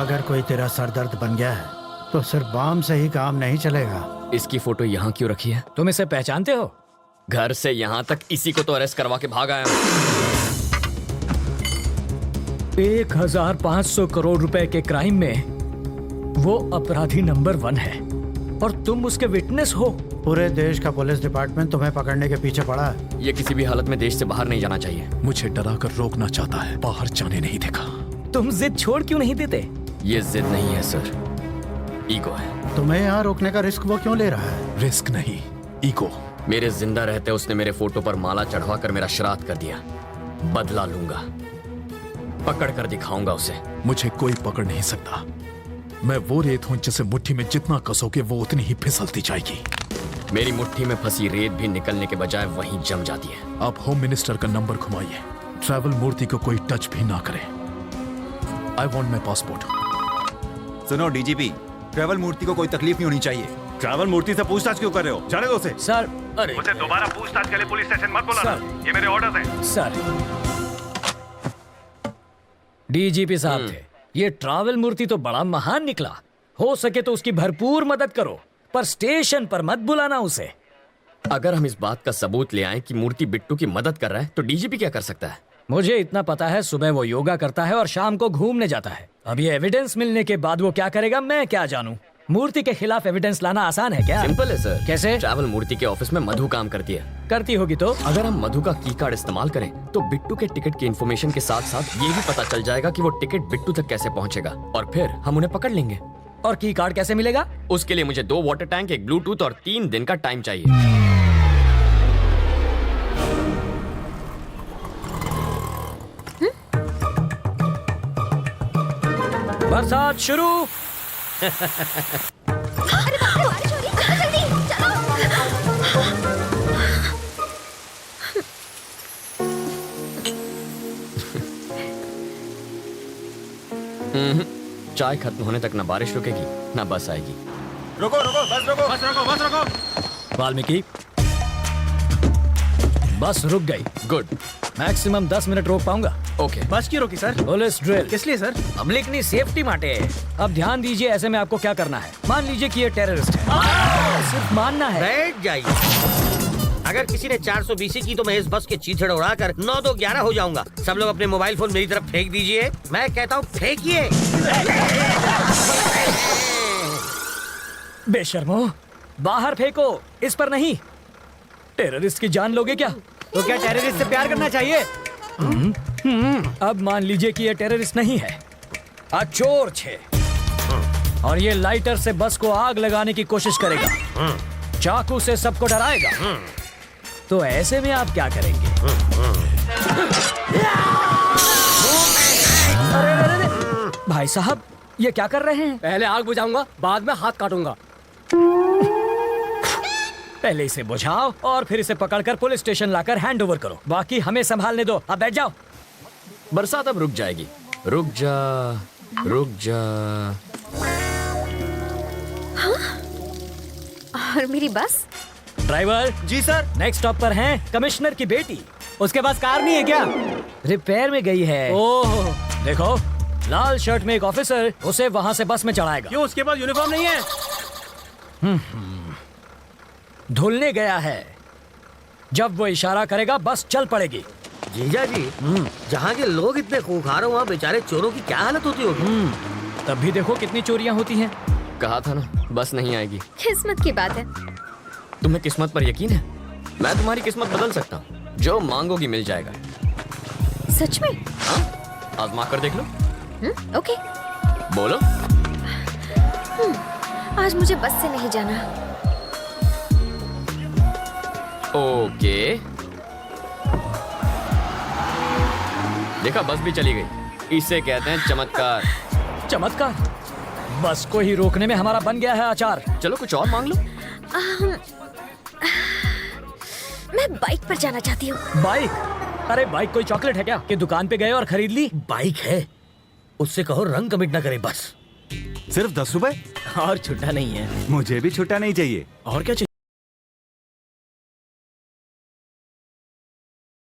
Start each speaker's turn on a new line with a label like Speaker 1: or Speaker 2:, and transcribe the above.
Speaker 1: अगर कोई तेरा सरदर्द बन गया है तो सिर्फ बाम से ही काम नहीं चलेगा।
Speaker 2: इसकी फोटो यहाँ क्यों रखी है?
Speaker 3: तुम इसे पहचानते हो?
Speaker 2: घर से यहाँ तक इसी को तो अरेस्ट करवा के भाग आया हूँ।
Speaker 3: 1500 करोड़ रुपए के क्राइम में वो अपराधी नंबर 1 है और तुम उसके विटनेस हो।
Speaker 1: पूरे देश का पुलिस डिपार्टमेंट तुम्हें पकड़ने के पीछे पड़ा है।
Speaker 2: ये किसी भी हालत में देश से बाहर नहीं जाना चाहिए।
Speaker 4: मुझे डरा कर रोकना चाहता है, बाहर जाने नहीं देगा।
Speaker 3: तुम जिद छोड़ क्यों नहीं देते?
Speaker 2: ये जिद नहीं है सर, ईगो है।
Speaker 1: तुम्हें यहाँ रोकने का रिस्क वो क्यों ले रहा है?
Speaker 4: रिस्क नहीं, ईगो।
Speaker 2: मेरे जिंदा रहते उसने मेरे फोटो पर माला चढ़वा कर मेरा श्राद्ध कर दिया। बदला लूंगा, पकड़ कर दिखाऊंगा उसे।
Speaker 4: मुझे कोई पकड़ नहीं सकता। मैं वो रेत हूं जिसे मुट्ठी में जितना कसोगे वो उतनी ही फिसलती जाएगी।
Speaker 2: मेरी मुट्ठी में फंसी रेत भी निकलने के बजाय वहीं जम जाती है।
Speaker 4: आप होम मिनिस्टर का नंबर घुमाइए, ट्रैवल मूर्ति को कोई टच भी ना करे। I want my passport.
Speaker 5: सुनो डीजीपी, ट्रैवल मूर्ति को कोई तकलीफ नहीं होनी चाहिए।
Speaker 6: ट्रैवल मूर्ति से पूछताछ क्यों कर रहे हो? जाने दो उसे।
Speaker 3: सर, अरे
Speaker 6: मुझे दोबारा पूछताछ के लिए पुलिस स्टेशन मत बुलाना। ये मेरे ऑर्डर्स हैं।
Speaker 3: सर, डीजीपी साहब थे। ये ट्रैवल मूर्ति तो बड़ा महान निकला। हो सके तो उसकी भरपूर मदद करो, पर स्टेशन पर मत बुलाना उसे।
Speaker 2: अगर हम इस बात का सबूत ले आए कि मूर्ति बिट्टू की मदद कर रहा है तो डीजीपी क्या कर सकता है?
Speaker 3: मुझे इतना पता है, सुबह वो योगा करता है और शाम को घूमने जाता है। अब ये एविडेंस मिलने के बाद वो क्या करेगा मैं क्या जानूं। मूर्ति के खिलाफ एविडेंस लाना आसान है क्या?
Speaker 2: सिंपल है सर।
Speaker 3: कैसे?
Speaker 2: ट्रैवल मूर्ति के ऑफिस में मधु काम करती है।
Speaker 3: करती होगी तो?
Speaker 2: अगर हम मधु का की कार्ड इस्तेमाल करें तो बिट्टू के टिकट की इन्फॉर्मेशन के साथ साथ ये भी पता चल जाएगा कि वो टिकट बिट्टू तक कैसे पहुंचेगा और फिर हम उन्हें पकड़ लेंगे।
Speaker 3: और की कार्ड कैसे मिलेगा?
Speaker 2: उसके लिए मुझे 2 वाटर टैंक, एक ब्लूटूथ और 3 दिन का टाइम चाहिए।
Speaker 3: बरसात शुरू।
Speaker 2: चाय खत्म होने तक ना बारिश रुकेगी ना बस आएगी।
Speaker 6: रुको रुको, बस रुको, बस रुको, बस रुको।
Speaker 3: वाल्मीकि, बस रुक गई।
Speaker 2: गुड।
Speaker 3: मैक्सिमम 10 मिनट रोक पाऊंगा।
Speaker 2: ओके।
Speaker 3: बस क्यों रोकी सर? Police drill.
Speaker 7: किस लिए सर?
Speaker 3: पब्लिक की सेफ्टी माटे। अब ध्यान दीजिए, ऐसे में आपको क्या करना है। मान लीजिए कि ये टेररिस्ट है, सिर्फ मानना है।
Speaker 7: बैठ जाइए। अगर किसी ने 420 की तो मैं इस बस के चीथड़े उड़ाकर 9 2 11 हो जाऊंगा। सब लोग अपने मोबाइल फोन मेरी तरफ फेंक दीजिए। मैं कहता हूँ फेंकिए।
Speaker 3: बेशर्मो, बाहर फेंको, इस पर नहीं। टेररिस्ट की जान लोगे क्या?
Speaker 7: तो क्या टेररिस्ट से प्यार करना चाहिए?
Speaker 3: अब मान लीजिए कि ये टेररिस्ट नहीं है, चोर छे, और ये लाइटर से बस को आग लगाने की कोशिश करेगा, चाकू से सबको डराएगा। तो ऐसे में आप क्या करेंगे? अरे, भाई साहब ये क्या कर रहे हैं?
Speaker 7: पहले आग बुझाऊंगा, बाद में हाथ काटूंगा।
Speaker 3: पहले इसे बुझाओ और फिर इसे पकड़कर पुलिस स्टेशन लाकर हैंड ओवर करो। बाकी हमें संभालने दो। अब बैठ जाओ।
Speaker 2: बरसात अब रुक जाएगी। रुक जा, रुक जा।
Speaker 8: और मेरी बस?
Speaker 3: ड्राइवर
Speaker 7: जी सर।
Speaker 3: नेक्स्ट स्टॉप पर हैं कमिश्नर की बेटी।
Speaker 7: उसके पास कार नहीं है क्या?
Speaker 3: रिपेयर में गई है।
Speaker 7: ओह,
Speaker 3: देखो, लाल शर्ट में एक ऑफिसर उसे वहां से बस में चढ़ाएगा।
Speaker 7: क्यों उसके पास यूनिफॉर्म नहीं है?
Speaker 3: धुलने गया है। जब वो इशारा करेगा बस चल पड़ेगी।
Speaker 7: जीजा जी, जहाँ के लोग इतने खूंखार हो वहाँ बेचारे चोरों की क्या हालत होती होगी?
Speaker 3: तब भी देखो कितनी चोरियां होती हैं।
Speaker 2: कहा था ना बस नहीं आएगी।
Speaker 8: किस्मत की बात है।
Speaker 2: तुम्हें किस्मत पर यकीन है? मैं तुम्हारी किस्मत बदल सकता हूँ। जो मांगोगी मिल जाएगा।
Speaker 8: सच में?
Speaker 2: हाँ, आजमा कर देख लो।
Speaker 8: ओके।
Speaker 2: बोलो।
Speaker 8: आज मुझे बस से नहीं जाना।
Speaker 2: ओके। देखा, बस भी चली गई। इसे कहते हैं चमत्कार।
Speaker 3: चमत्कार? बस को ही रोकने में हमारा बन गया है अचार।
Speaker 2: चलो कुछ और मांग लो।
Speaker 8: मैं बाइक पर जाना चाहती हूँ।
Speaker 3: बाइक? अरे बाइक कोई चॉकलेट है क्या कि दुकान पे गए और खरीद ली?
Speaker 7: बाइक है, उससे कहो रंग कमिट ना करे बस।
Speaker 5: सिर्फ 10 रुपए?
Speaker 7: और छुट्टा नहीं है।
Speaker 5: मुझे भी छुट्टा नहीं चाहिए।
Speaker 3: और क्या चाहिए?